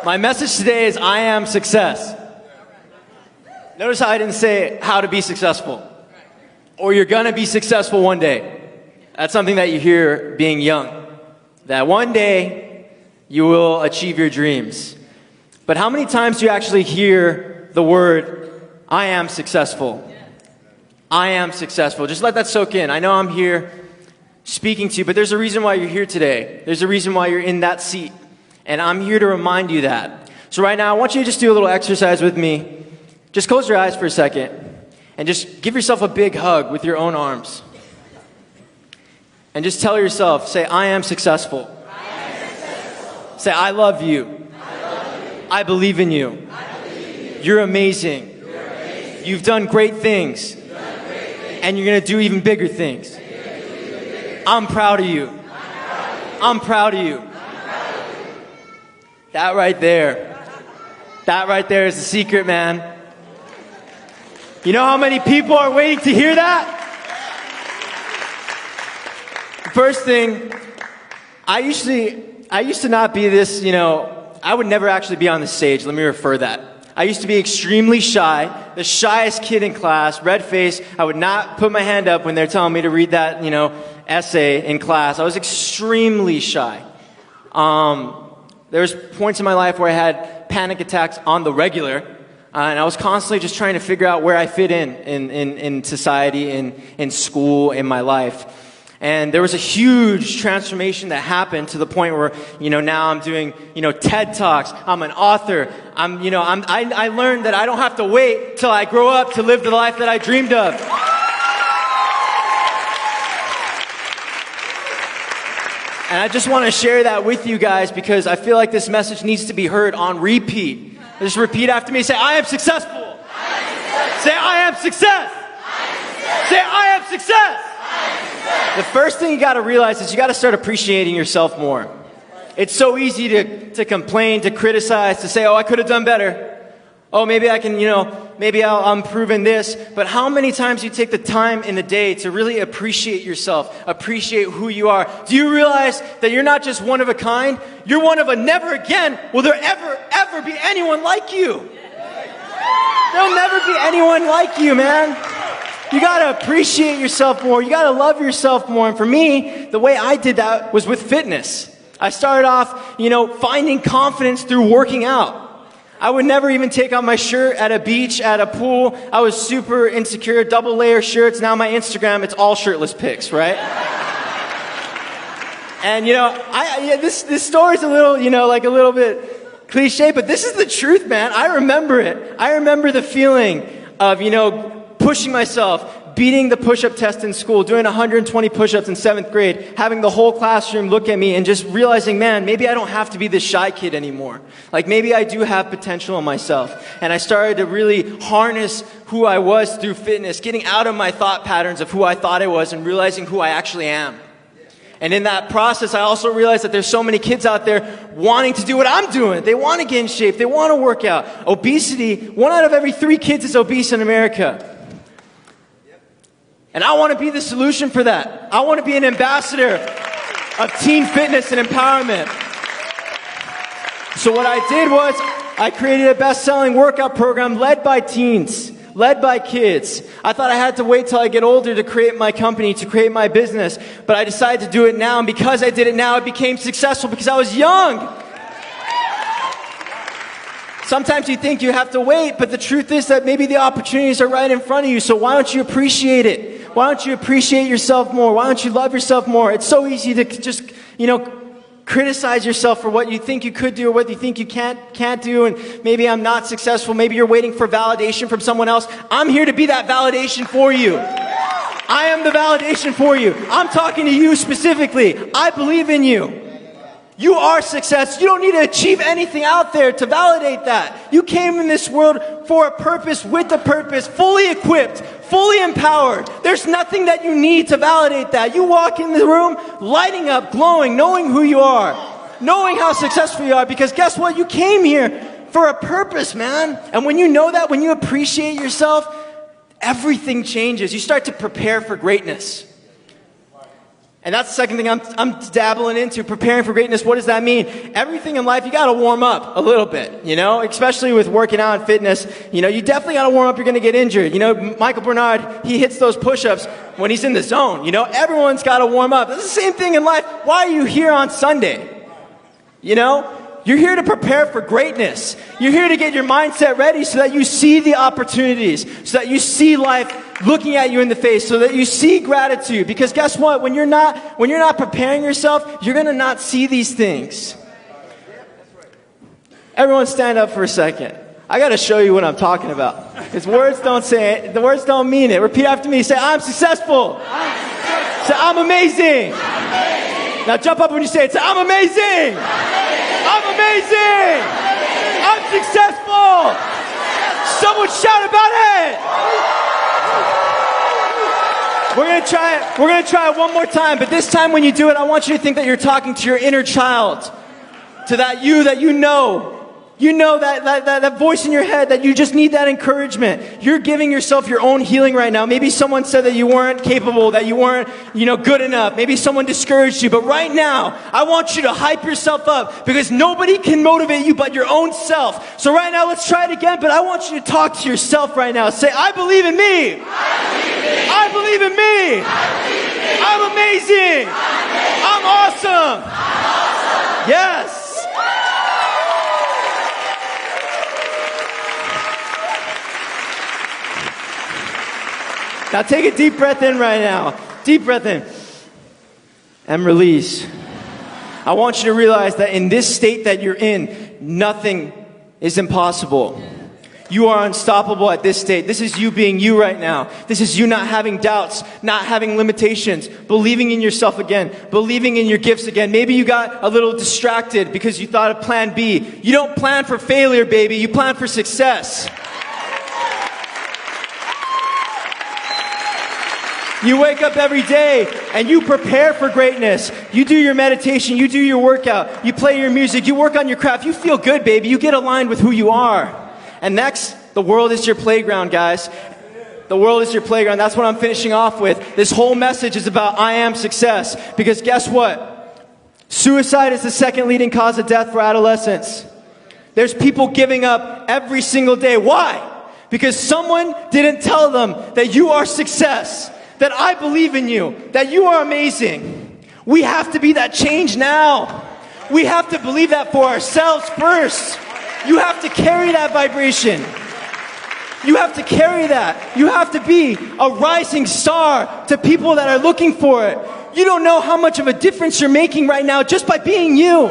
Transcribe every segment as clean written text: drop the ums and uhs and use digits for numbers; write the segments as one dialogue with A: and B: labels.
A: My message today is I am success. Notice how I didn't say how to be successful. Or you're going to be successful one day. That's something that you hear being young. That one day you will achieve your dreams. But how many times do you actually hear the word, I am successful? I am successful. Just let that soak in. I know I'm here speaking to you, but there's a reason why you're here today. There's a reason why you're in that seat. And I'm here to remind you that. So right now, I want you to just do a little exercise with me. Just close your eyes for a second. And just give yourself a big hug with your own arms. And just tell yourself, say, I am successful.
B: I am successful.
A: Say, I love you.
B: I love you.
A: I believe in you.
B: I believe in you.
A: You're amazing.
B: You're amazing.
A: You've done great things.
B: You've done great things.
A: And you're going to do even bigger things. I'm proud of you. I'm proud of you. That right there. That right there is the secret, man. You know how many people are waiting to hear that? First thing, I used to not be this, I would never actually be on the stage. Let me refer that. I used to be extremely shy, the shyest kid in class, red face. I would not put my hand up when they're telling me to read that, essay in class. I was extremely shy. There was points in my life where I had panic attacks on the regular, and I was constantly just trying to figure out where I fit in society, in school, in my life. And there was a huge transformation that happened to the point where, now I'm doing, TED Talks. I'm an author. I learned that I don't have to wait till I grow up to live the life that I dreamed of. And I just want to share that with you guys because I feel like this message needs to be heard on repeat. Just repeat after me. Say, I am successful.
B: I am successful.
A: Say, I am success.
B: I am success.
A: Say, I am success.
B: I am success.
A: The first thing you got to realize is you got to start appreciating yourself more. It's so easy to complain, to criticize, to say, oh, I could have done better. Oh, maybe I can, maybe I'll improve in this. But how many times do you take the time in the day to really appreciate yourself, appreciate who you are? Do you realize that you're not just one of a kind? You're one of a never again will there ever be anyone like you. There'll never be anyone like you, man. You gotta appreciate yourself more. You gotta love yourself more. And for me, the way I did that was with fitness. I started off, finding confidence through working out. I would never even take off my shirt at a beach, at a pool. I was super insecure, double layer shirts. Now my Instagram, it's all shirtless pics, right? And this story's a little, like a little bit cliche, but this is the truth, man. I remember it. I remember the feeling of, pushing myself, beating the push-up test in school, doing 120 push-ups in 7th grade, having the whole classroom look at me and just realizing, man, maybe I don't have to be this shy kid anymore. Like maybe I do have potential in myself. And I started to really harness who I was through fitness, getting out of my thought patterns of who I thought I was and realizing who I actually am. And in that process, I also realized that there's so many kids out there wanting to do what I'm doing. They want to get in shape. They want to work out. Obesity, 1 out of every 3 kids is obese in America. And I want to be the solution for that. I want to be an ambassador of teen fitness and empowerment. So what I did was I created a best-selling workout program led by teens, led by kids. I thought I had to wait till I get older to create my company, to create my business. But I decided to do it now. And because I did it now, it became successful because I was young. Sometimes you think you have to wait, but the truth is that maybe the opportunities are right in front of you. So why don't you appreciate it? Why don't you appreciate yourself more? Why don't you love yourself more? It's so easy to just, criticize yourself for what you think you could do or what you think you can't do. And maybe I'm not successful. Maybe you're waiting for validation from someone else. I'm here to be that validation for you. I am the validation for you. I'm talking to you specifically. I believe in you. You are success. You don't need to achieve anything out there to validate that. You came in this world for a purpose, with a purpose, fully equipped, fully empowered. There's nothing that you need to validate that. You walk in the room lighting up, glowing, knowing who you are, knowing how successful you are, because guess what? You came here for a purpose, man. And when you know that, when you appreciate yourself, everything changes. You start to prepare for greatness. And that's the second thing I'm dabbling into, preparing for greatness. What does that mean? Everything in life, you got to warm up a little bit, especially with working out and fitness. You definitely got to warm up. You're going to get injured. Michael Bernard, he hits those push-ups when he's in the zone. Everyone's got to warm up. It's the same thing in life. Why are you here on Sunday? You're here to prepare for greatness. You're here to get your mindset ready so that you see the opportunities, so that you see life looking at you in the face, so that you see gratitude. Because guess what? When you're not preparing yourself, you're going to not see these things. Everyone stand up for a second. I got to show you what I'm talking about. Because words don't say it. The words don't mean it. Repeat after me. Say, I'm successful. Say, I'm amazing. Now jump up when you say it. Say, I'm amazing. I'm amazing. I'm successful. Someone shout about it. We're going to try it one more time, but this time when you do it, I want you to think that you're talking to your inner child, to that you know. You know that voice in your head that you just need that encouragement. You're giving yourself your own healing right now. Maybe someone said that you weren't capable, that you weren't, good enough. Maybe someone discouraged you. But right now, I want you to hype yourself up because nobody can motivate you but your own self. So right now, let's try it again. But I want you to talk to yourself right now. Say, I believe in me. I believe in me. I'm amazing. I'm awesome. Yes. Now take a deep breath in right now. Deep breath in. And release. I want you to realize that in this state that you're in, nothing is impossible. You are unstoppable at this state. This is you being you right now. This is you not having doubts, not having limitations, believing in yourself again, believing in your gifts again. Maybe you got a little distracted because you thought of plan B. You don't plan for failure, baby. You plan for success. You wake up every day and you prepare for greatness. You do your meditation, you do your workout, you play your music, you work on your craft. You feel good, baby. You get aligned with who you are. And next, the world is your playground, guys. The world is your playground. That's what I'm finishing off with. This whole message is about I am success. Because guess what? Suicide is the second leading cause of death for adolescents. There's people giving up every single day. Why? Because someone didn't tell them that you are success. That I believe in you, that you are amazing. We have to be that change now. We have to believe that for ourselves first. You have to carry that vibration. You have to carry that. You have to be a rising star to people that are looking for it. You don't know how much of a difference you're making right now just by being you.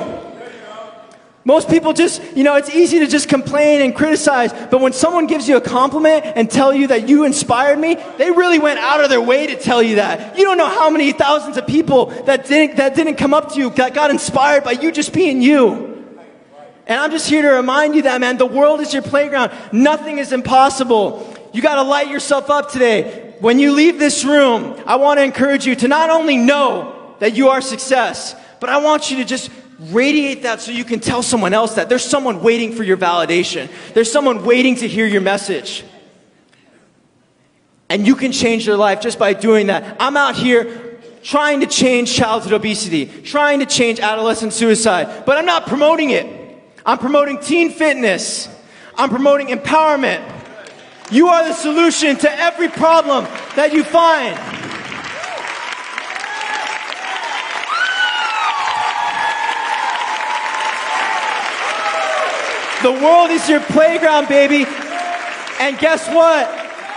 A: Most people just, it's easy to just complain and criticize, but when someone gives you a compliment and tell you that you inspired me, they really went out of their way to tell you that. You don't know how many thousands of people that didn't come up to you, that got inspired by you just being you. And I'm just here to remind you that, man, the world is your playground. Nothing is impossible. You got to light yourself up today. When you leave this room, I want to encourage you to not only know that you are success, but I want you to just radiate that so you can tell someone else that there's someone waiting for your validation. There's someone waiting to hear your message. And you can change their life just by doing that. I'm out here trying to change childhood obesity, trying to change adolescent suicide, but I'm not promoting it. I'm promoting teen fitness. I'm promoting empowerment. You are the solution to every problem that you find. The world is your playground, baby. And guess what?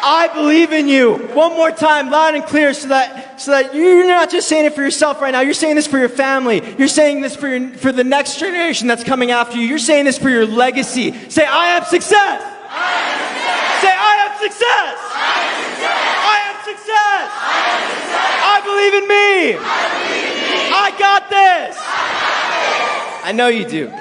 A: I believe in you. One more time, loud and clear, so that you're not just saying it for yourself right now. You're saying this for your family. You're saying this for the next generation that's coming after you. You're saying this for your legacy. Say, I am success.
B: I am success.
A: Say, I am success.
B: I am success.
A: I am success.
B: I am success.
A: I believe in me.
B: I believe in me.
A: I got this.
B: I got this.
A: I know you do.